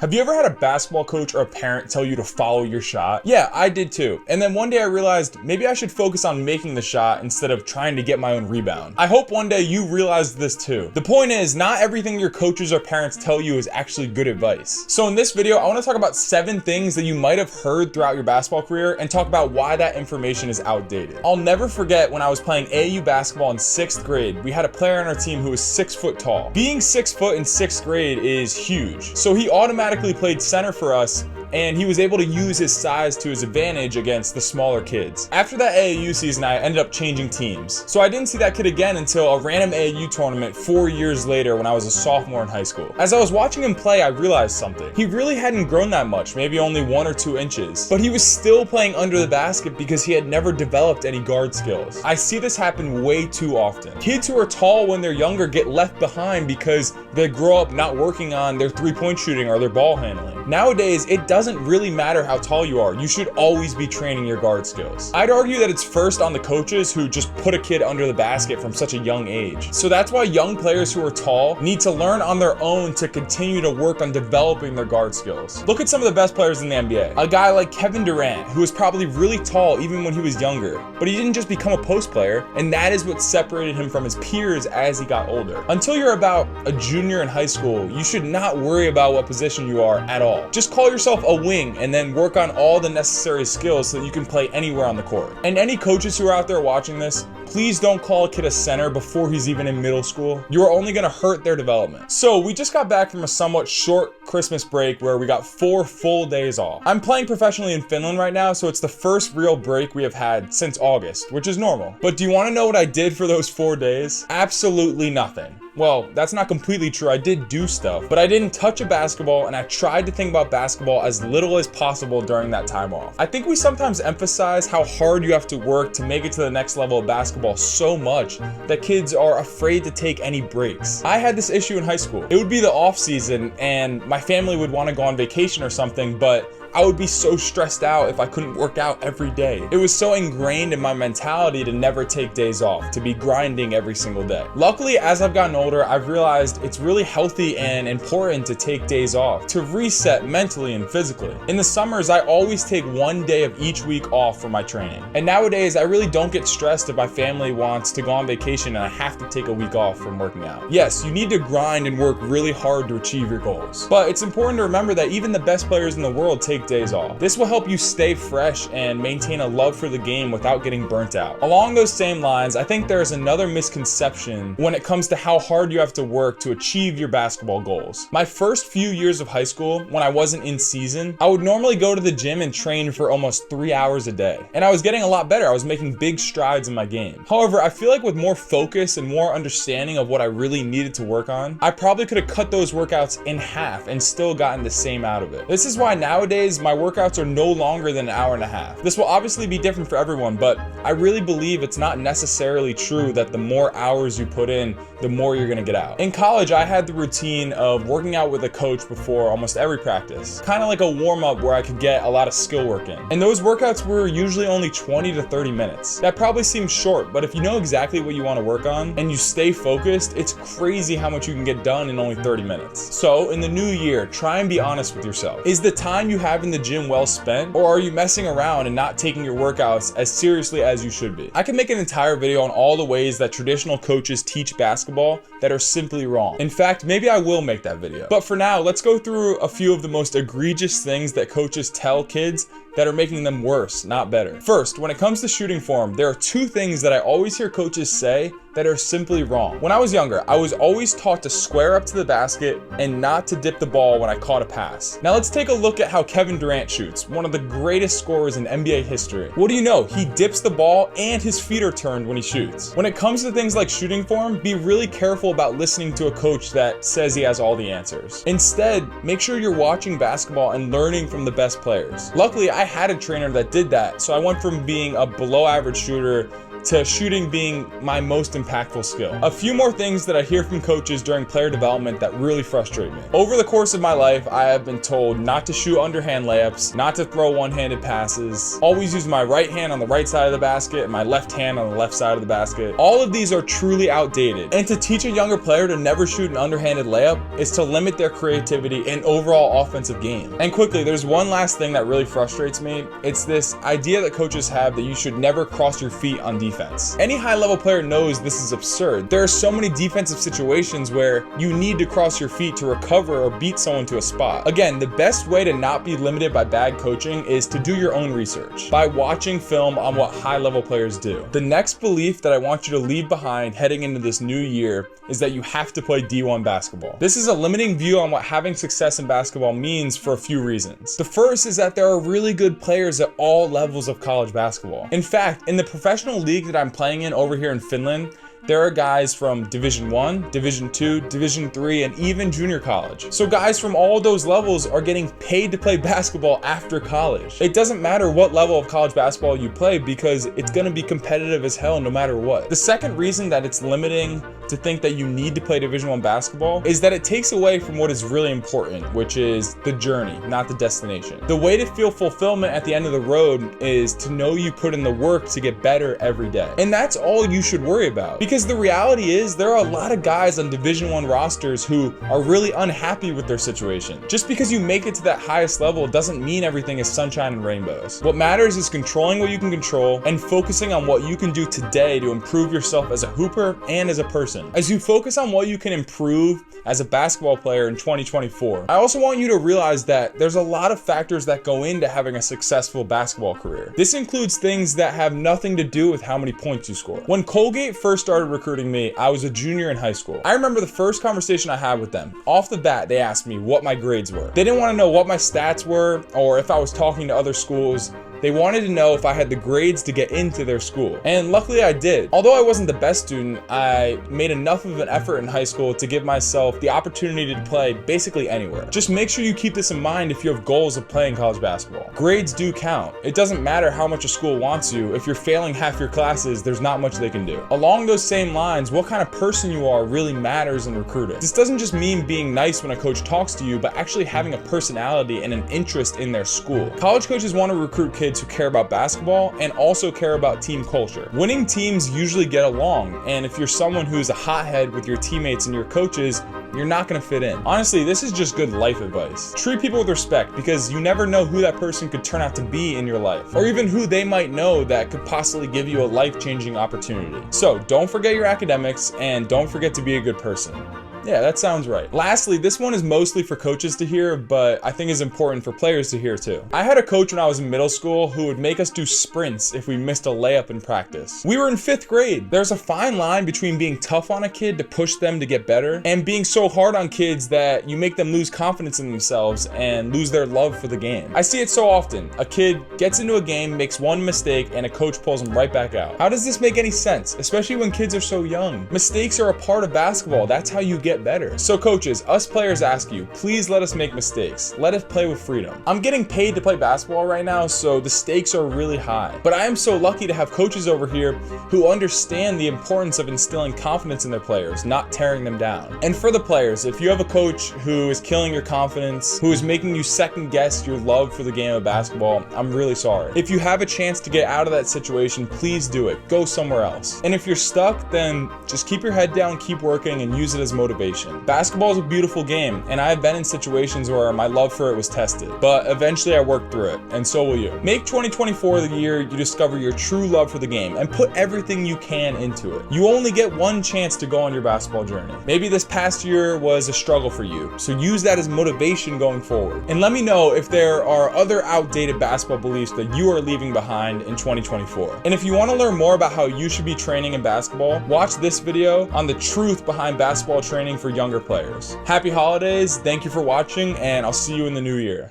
Have you ever had a basketball coach or a parent tell you to follow your shot? Yeah, I did too. And then one day I realized maybe I should focus on making the shot instead of trying to get my own rebound. I hope one day you realize this too. The point is, not everything your coaches or parents tell you is actually good advice. So in this video, I want to talk about 7 things that you might have heard throughout your basketball career and talk about why that information is outdated. I'll never forget when I was playing AAU basketball in 6th grade, we had a player on our team who was 6 foot tall. Being 6 foot in 6th grade is huge. So he automatically played center for us, and he was able to use his size to his advantage against the smaller kids. After that AAU season, I ended up changing teams. So I didn't see that kid again until a random AAU tournament 4 years later when I was a sophomore in high school. As I was watching him play, I realized something. He really hadn't grown that much, maybe only 1 or 2 inches, but he was still playing under the basket because he had never developed any guard skills. I see this happen way too often. Kids who are tall when they're younger get left behind because they grow up not working on their three-point shooting or their ball handling. Nowadays, it doesn't really matter how tall you are. You should always be training your guard skills. I'd argue that it's first on the coaches who just put a kid under the basket from such a young age. So that's why young players who are tall need to learn on their own to continue to work on developing their guard skills. Look at some of the best players in the NBA. A guy like Kevin Durant, who was probably really tall even when he was younger, but he didn't just become a post player, and that is what separated him from his peers as he got older. Until you're about a junior in high school, you should not worry about what position you are at all. Just call yourself a wing and then work on all the necessary skills so that you can play anywhere on the court. And any coaches who are out there watching this, please don't call a kid a center before he's even in middle school. You are only gonna hurt their development. So we just got back from a somewhat short Christmas break where we got 4 full days off. I'm playing professionally in Finland right now, so it's the first real break we have had since August, which is normal. But do you wanna know what I did for those 4 days? Absolutely nothing. Well, that's not completely true. I did do stuff, but I didn't touch a basketball, and I tried to think about basketball as little as possible during that time off. I think we sometimes emphasize how hard you have to work to make it to the next level of basketball so much that kids are afraid to take any breaks. I had this issue in high school. It would be the off season, and my family would want to go on vacation or something, but I would be so stressed out if I couldn't work out every day. It was so ingrained in my mentality to never take days off, to be grinding every single day. Luckily, as I've gotten older, I've realized it's really healthy and important to take days off, to reset mentally and physically. In the summers, I always take 1 day of each week off for my training. And nowadays, I really don't get stressed if my family wants to go on vacation and I have to take a week off from working out. Yes, you need to grind and work really hard to achieve your goals. But it's important to remember that even the best players in the world take days off. This will help you stay fresh and maintain a love for the game without getting burnt out. Along those same lines, I think there's another misconception when it comes to how hard you have to work to achieve your basketball goals. My first few years of high school, when I wasn't in season, I would normally go to the gym and train for almost 3 hours a day. And I was getting a lot better. I was making big strides in my game. However, I feel like with more focus and more understanding of what I really needed to work on, I probably could have cut those workouts in half and still gotten the same out of it. This is why nowadays my workouts are no longer than an hour and a half. This will obviously be different for everyone, but I really believe it's not necessarily true that the more hours you put in, the more you're gonna get out. In college, I had the routine of working out with a coach before almost every practice, kind of like a warm-up where I could get a lot of skill work in. And those workouts were usually only 20 to 30 minutes. That probably seems short, but if you know exactly what you want to work on and you stay focused, it's crazy how much you can get done in only 30 minutes. So in the new year, try and be honest with yourself. Is the time you have in the gym well spent, or are you messing around and not taking your workouts as seriously as you should be? I can make an entire video on all the ways that traditional coaches teach basketball that are simply wrong. In fact, maybe I will make that video. But for now, let's go through a few of the most egregious things that coaches tell kids that are making them worse, not better. First, when it comes to shooting form, there are 2 things that I always hear coaches say that are simply wrong. When I was younger, I was always taught to square up to the basket and not to dip the ball when I caught a pass. Now let's take a look at how Kevin Durant shoots, one of the greatest scorers in NBA history. What do you know? He dips the ball and his feet are turned when he shoots. When it comes to things like shooting form, be really careful about listening to a coach that says he has all the answers. Instead, make sure you're watching basketball and learning from the best players. Luckily, I had a trainer that did that, so I went from being a below average shooter to shooting being my most impactful skill. A few more things that I hear from coaches during player development that really frustrate me. Over the course of my life, I have been told not to shoot underhand layups, not to throw one-handed passes, always use my right hand on the right side of the basket and my left hand on the left side of the basket. All of these are truly outdated. And to teach a younger player to never shoot an underhanded layup is to limit their creativity and overall offensive game. And quickly, there's one last thing that really frustrates me. It's this idea that coaches have that you should never cross your feet on defense. Any high-level player knows this is absurd. There are so many defensive situations where you need to cross your feet to recover or beat someone to a spot. Again, the best way to not be limited by bad coaching is to do your own research by watching film on what high-level players do. The next belief that I want you to leave behind heading into this new year is that you have to play D1 basketball. This is a limiting view on what having success in basketball means for a few reasons. The first is that there are really good players at all levels of college basketball. In fact, in the professional league that I'm playing in over here in Finland, there are guys from Division 1, Division 2, Division 3, and even junior college. So guys from all those levels are getting paid to play basketball after college. It doesn't matter what level of college basketball you play because it's gonna be competitive as hell no matter what. The second reason that it's limiting to think that you need to play Division 1 basketball is that it takes away from what is really important, which is the journey, not the destination. The way to feel fulfillment at the end of the road is to know you put in the work to get better every day. And that's all you should worry about. Because the reality is there are a lot of guys on Division 1 rosters who are really unhappy with their situation. Just because you make it to that highest level doesn't mean everything is sunshine and rainbows. What matters is controlling what you can control and focusing on what you can do today to improve yourself as a hooper and as a person. As you focus on what you can improve as a basketball player in 2024, I also want you to realize that there's a lot of factors that go into having a successful basketball career. This includes things that have nothing to do with how many points you score. When Colgate first started recruiting me, I was a junior in high school. I remember the first conversation I had with them. Off the bat, they asked me what my grades were. They didn't want to know what my stats were or if I was talking to other schools. They wanted to know if I had the grades to get into their school. And luckily I did. Although I wasn't the best student, I made enough of an effort in high school to give myself the opportunity to play basically anywhere. Just make sure you keep this in mind if you have goals of playing college basketball. Grades do count. It doesn't matter how much a school wants you. If you're failing half your classes, there's not much they can do. Along those same lines, what kind of person you are really matters in recruiting. This doesn't just mean being nice when a coach talks to you, but actually having a personality and an interest in their school. College coaches want to recruit kids who care about basketball and also care about team culture. Winning teams usually get along, and if you're someone who's a hothead with your teammates and your coaches, you're not gonna fit in. Honestly, this is just good life advice. Treat people with respect because you never know who that person could turn out to be in your life, or even who they might know that could possibly give you a life-changing opportunity. So don't forget your academics and don't forget to be a good person. Yeah, that sounds right. Lastly, this one is mostly for coaches to hear, but I think is important for players to hear too. I had a coach when I was in middle school who would make us do sprints if we missed a layup in practice. We were in 5th grade. There's a fine line between being tough on a kid to push them to get better and being so hard on kids that you make them lose confidence in themselves and lose their love for the game. I see it so often. A kid gets into a game, makes one mistake, and a coach pulls them right back out. How does this make any sense? Especially when kids are so young. Mistakes are a part of basketball. That's how you get better. So coaches, us players ask you, please let us make mistakes. Let us play with freedom. I'm getting paid to play basketball right now, so the stakes are really high. But I am so lucky to have coaches over here who understand the importance of instilling confidence in their players, not tearing them down. And for the players, if you have a coach who is killing your confidence, who is making you second guess your love for the game of basketball, I'm really sorry. If you have a chance to get out of that situation, please do it. Go somewhere else. And if you're stuck, then just keep your head down, keep working, and use it as motivation. Basketball is a beautiful game, and I have been in situations where my love for it was tested, but eventually I worked through it, and so will you. Make 2024 the year you discover your true love for the game, and put everything you can into it. You only get one chance to go on your basketball journey. Maybe this past year was a struggle for you, so use that as motivation going forward. And let me know if there are other outdated basketball beliefs that you are leaving behind in 2024. And if you want to learn more about how you should be training in basketball, watch this video on the truth behind basketball training for younger players. Happy holidays, thank you for watching, and I'll see you in the new year.